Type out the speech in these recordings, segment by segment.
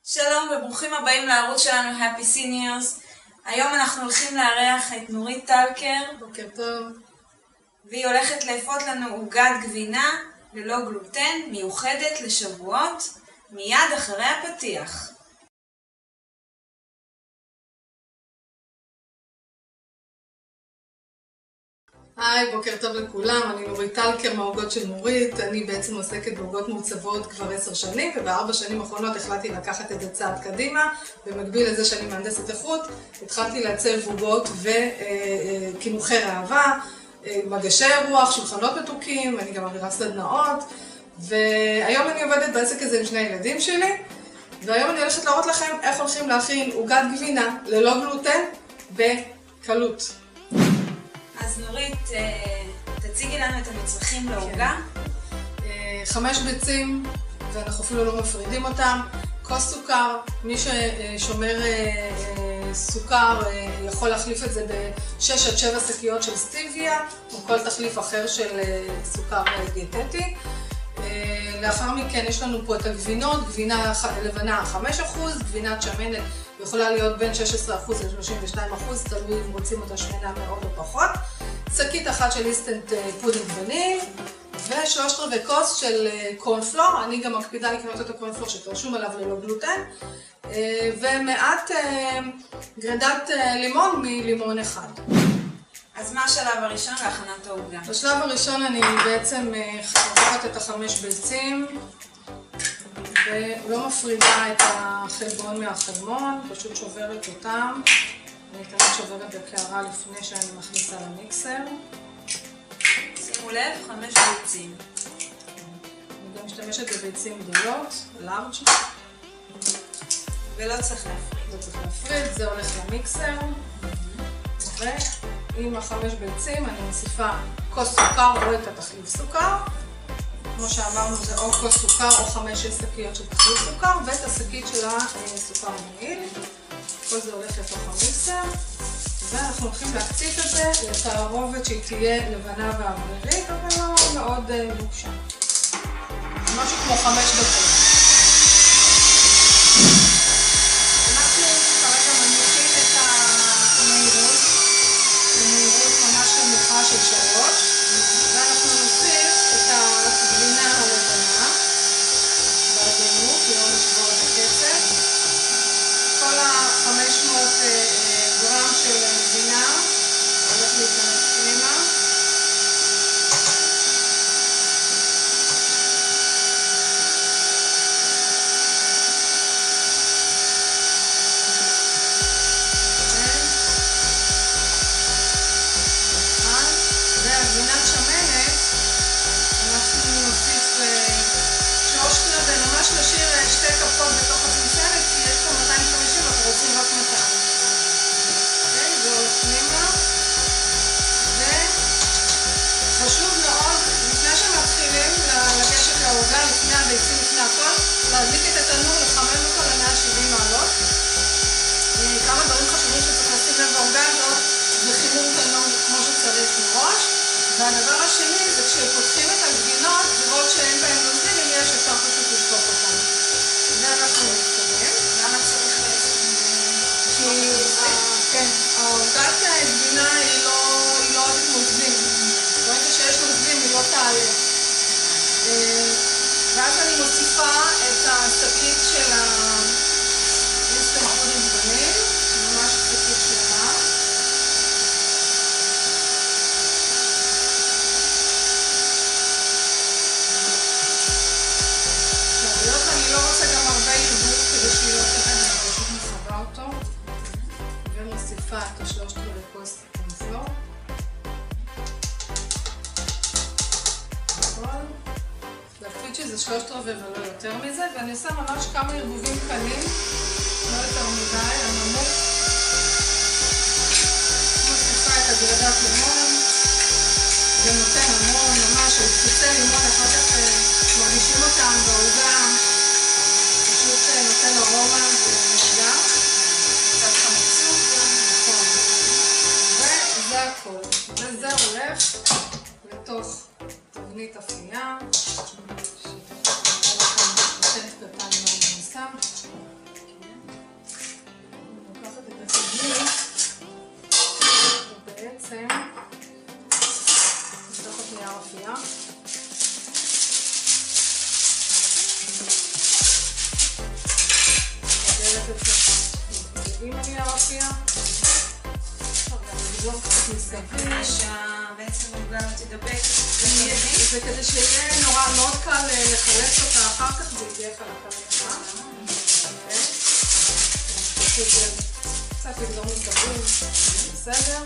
שלום וברוכים הבאים לערוץ שלנו Happy Seniors. היום אנחנו הולכים לארח את נורית טלקר. בוקר טוב. והיא הולכת לאפות לנו עוגת גבינה ללא גלוטן מיוחדת לשבועות מיד אחרי הפתיח. היי, בוקר טוב לכולם, אני נורית טלקר מהעוגות של נורית. אני בעצם עוסקת בעוגות מעוצבות כבר 10 שנים, וב4 שנים האחרונות החלטתי לקחת את זה צעד קדימה. במקביל לזה שאני מהנדסת איכות, התחלתי לעצב עוגות וקינוחי ראווה, מגשי רוח, שולחנות מתוקים, אני גם מעבירה סדנאות, והיום אני עובדת בעסק הזה עם 2 ילדים שלי, והיום אני הולכת להראות לכם איך הולכים להכין עוגת גבינה ללא גלוטן בקלות. אז נורית, תציגי לנו את המצרכים לעוגה. 5 ביצים, ואנחנו אפילו לא מפרידים אותם. כוס סוכר, מי ששומר סוכר יכול להחליף את זה ב6 עד 7 שקיות של סטיביה, או כל תחליף אחר של סוכר דיאטטי. לאחר מכן יש לנו פה את הגבינות, גבינה לבנה 5%, גבינת שמנת יכולה להיות בין 16% ל-32%, תלוי אם רוצים אותה שמנה מאוד או פחות. שקית אחת של אינסטנט פודינג וניל, ו3/4 כוס של קורנפלור, אני גם מקפידה לקנות את הקורנפלור שתרשום עליו ללא גלוטן, ומעט גרדת לימון מלימון אחד. אז מה השלב הראשון להכנת העוגה? בשלב הראשון אני בעצם חותכת את 5 ביצים, ולא מפרידה את החלבון מהחלמון, פשוט שוברת אותם. אני תמיד שוברת בקערה לפני שאני מכניסה למיקסר. שימו לב, 5 ביצים. אני גם משתמשת בביצים גדולות, לארג'. ולא צריך להפריד. לא צריך להפריד, זה הולך למיקסר. ועם 5 ביצים אני מוסיפה כוס סוכר או את התחליף סוכר. כמו שאמרנו, זה או כוס סוכר או 5 שקיות של תחליף סוכר, ואת השקית של הסוכר מועיל. כל זה הולך לתוך המיקסר, ואנחנו הולכים להקציף את זה לתערובת שהיא תהיה לבנה ואוורירית, אבל לא מאוד מוקשה. משהו כמו 5 דקות. אנחנו כרגע מניחים את המהירות, במהירות ממש נמוכה של 3, ואנחנו נוסיף את הגבינה הלבנה, בעדינות, לא נשבור את הקצף. כל ה-500 גרם של גבינה הולך להיכנס פנימה. והגבינת שמנת אנחנו נוסיף 3/4, ממש נשאיר 2 כפות בתוך הפינצלת, כי יש פה 250, אנחנו רוצים רק 200. זה הולך פנימה. וחשוב מאוד, לפני שמתחילים לגשת לעוגה, לפני הביצים, לפני הכל, להדליק את התנור, לחמם אותו ל-170 מעלות. כמה דברים חשובים שצריך לשים לב בעוגה הזאת, זה חימום תנור כמו שצריך מראש. והדבר השני זה כשפותחים את הגבינות, לראות שאין בהם נוזלים, אם יש אפשר פשוט לשפוך אותם. ואנחנו מתקדם. למה צריך כן, העוגת גבינה היא לא אוהבת נוזלים. ברגע שיש נוזלים היא לא תעלה. ואז אני מוסיפה את השקית של האינסטנט פודינג וניל, ממש שקית שלמה. אני לא רוצה גם הרבה ערבוב כדי שהיא לא תראה, אני פשוט מכבה אותו, ומוסיפה את 3/4 כוס קורנפלור. להקפיד שזה 3/4 ולא יותר מזה, ואני עושה ממש כמה ערבובים קלים, לא יותר מדי, הנמוך. מוסיפה את הגרדת לימון, זה נותן המון, ממש קצוצי לימון, אחר כך מרגישים אותם בעוגה. נותן ארומה ונרגע. קצת חמצות גם. נכון. וזה הכל. וזה הולך לתוך תבנית אפייה. שתתן קטן מאוד מנסה. עם הנייר אפייה. נגזור קצת מסביב. בעצם העוגה לא תדבק. זה כדי שיהיה נורא מאוד קל לחלץ אותה אחר כך, זה יהיה חלקה לך. קצת לגזור מסביב, בסדר.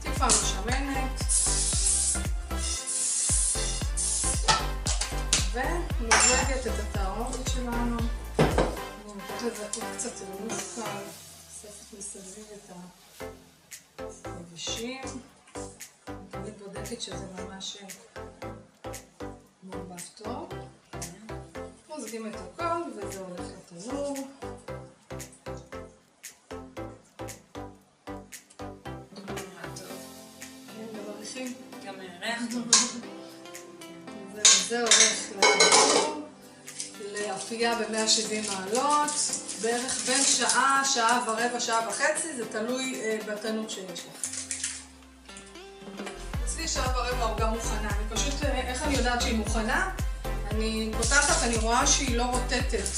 טיפה משמנת. ונוזגת את התערובת שלנו. אני נותנת לזה קצת רימוס קל, אוספת מסביב את היבשים. אני תמיד בודקת שזה ממש מעורבב טוב. מוזגים את הכל וזה הולך לתנור. כן, מבריחים. גם ריח טוב. זה הולך לתנור, לאפייה ב-170 מעלות, בערך בין שעה, שעה ורבע, שעה וחצי, זה תלוי בתנור שיש לך. אצלי שעה ורבע העוגה מוכנה, אני פשוט, איך אני יודעת שהיא מוכנה? אני פותחת, אני רואה שהיא לא רוטטת.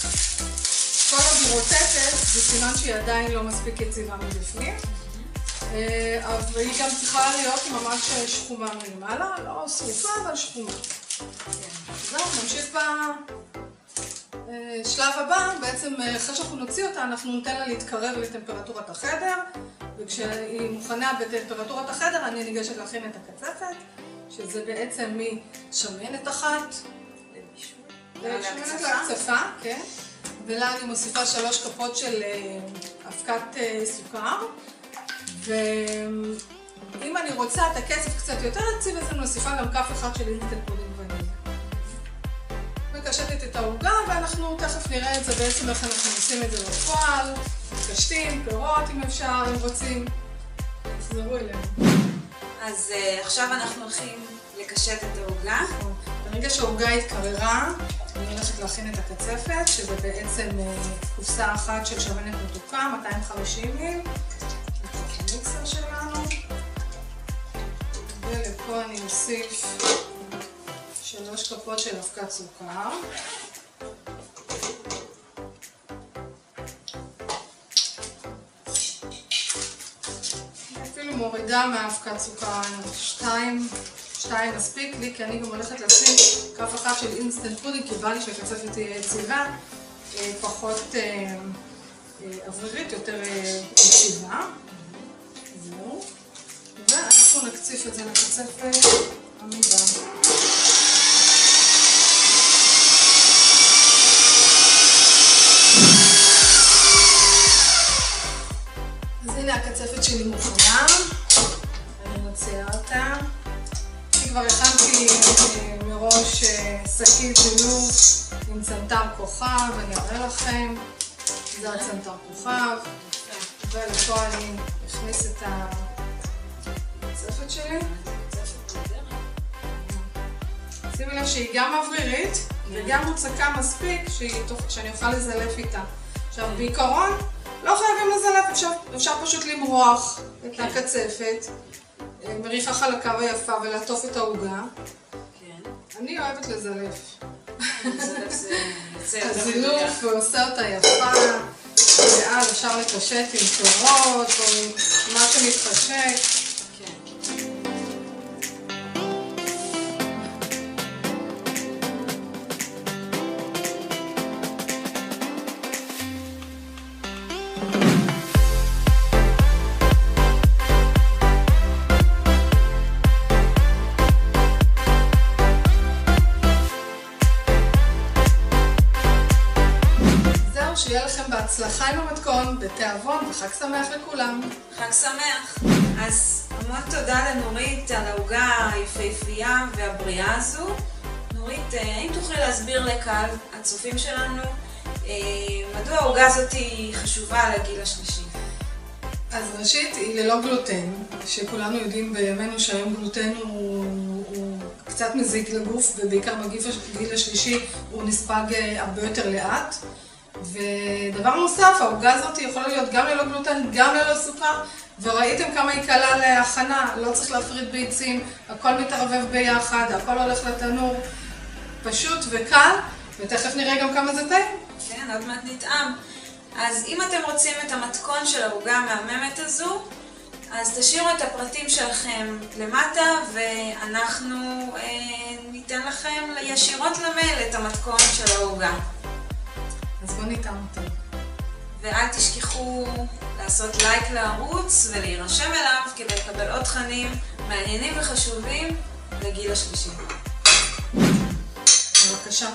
כל עוד היא רוטטת, זה סימן שהיא עדיין לא מספיק יציבה מבפנים. והיא גם צריכה להיות ממש שחומה מלמעלה, לא שרופה, אבל שחומה. זהו, נמשיך בשלב הבא, בעצם אחרי שאנחנו נוציא אותה, אנחנו ניתן לה להתקרב לטמפרטורת החדר, וכשהיא מוכנה בטמפרטורת החדר, אני ניגשת להכין את הקצפת, שזה בעצם משמנת אחת, שמנת להקצפה, כן, ולה אני מוסיפה 3 כפות של אבקת סוכר, ואם אני רוצה את הקצף קצת יותר יציב, אז אני מוסיפה גם כף אחד של אינסטנט פודינג וניל. מקשטת את העוגה, ואנחנו תכף נראה את זה בעצם איך אנחנו עושים את זה בפועל, מקשטים, פירות אם אפשר, אם רוצים. תחזרו אלינו. אז עכשיו אנחנו הולכים לקשט את העוגה. ברגע שהעוגה התקררה, אני הולכת להכין את הקצפת, שזה בעצם קופסה אחת של שמנת מתוקה, 250 מיל. לתוך המיקסר שלנו. ולפה אני אוסיף 3 כפות של אבקת סוכר. אפילו מורידה מהאבקת סוכר, 2 מספיק לי, כי אני גם הולכת לשים כף אחת של אינסטנט פודינג, כי בא לי שהקצפת תהיה יציבה, פחות אוורירית, יותר יציבה. זהו. ואנחנו נקציף את זה לקצפת עמידה. אז הנה הקצפת שלי מוכנה, אני מוציאה אותה. אני כבר הכנתי מראש שקית זילוף עם צנתר כוכב, אני אראה לכם. זה הצנתר כוכב. ולפה אני אכניס את הקצפת שלי. שימי לב שהיא גם אוורירית וגם מוצקה מספיק שאני אוכל לזלף איתה. עכשיו בעיקרון לא חייבים לזלף, אפשר פשוט למרוח את הקצפת, מריחה חלקה ויפה ולעטוף את העוגה. אני אוהבת לזלף. הזילוף ועושה אותה יפה, ואז אפשר לקשט עם פירות או עם מה שמתחשק. שיהיה לכם בהצלחה עם המתכון, בתיאבון, וחג שמח לכולם. חג שמח. אז המון תודה לנורית על העוגה היפהפייה והבריאה הזו. נורית, האם תוכלי להסביר לקהל הצופים שלנו מדוע העוגה הזאת היא חשובה לגיל השלישי? אז ראשית, היא ללא גלוטן, שכולנו יודעים בימינו שהיום גלוטן הוא קצת מזיק לגוף, ובעיקר בגיל השלישי הוא נספג הרבה יותר לאט. ודבר נוסף, העוגה הזאת יכולה להיות גם ללא גלוטן, גם ללא סוכר, וראיתם כמה היא קלה להכנה, לא צריך להפריד ביצים, הכל מתערבב ביחד, הכל הולך לתנור, פשוט וקל, ותכף נראה גם כמה זה טעים. כן, עוד מעט נטעם. אז אם אתם רוצים את המתכון של העוגה המהממת הזו, אז תשאירו את הפרטים שלכם למטה, ואנחנו ניתן לכם ישירות למייל את המתכון של העוגה. אז בואו ניתן אותם. ואל תשכחו לעשות לייק לערוץ ולהירשם אליו כדי לקבל עוד תכנים מעניינים וחשובים לגיל השלישי. בבקשה.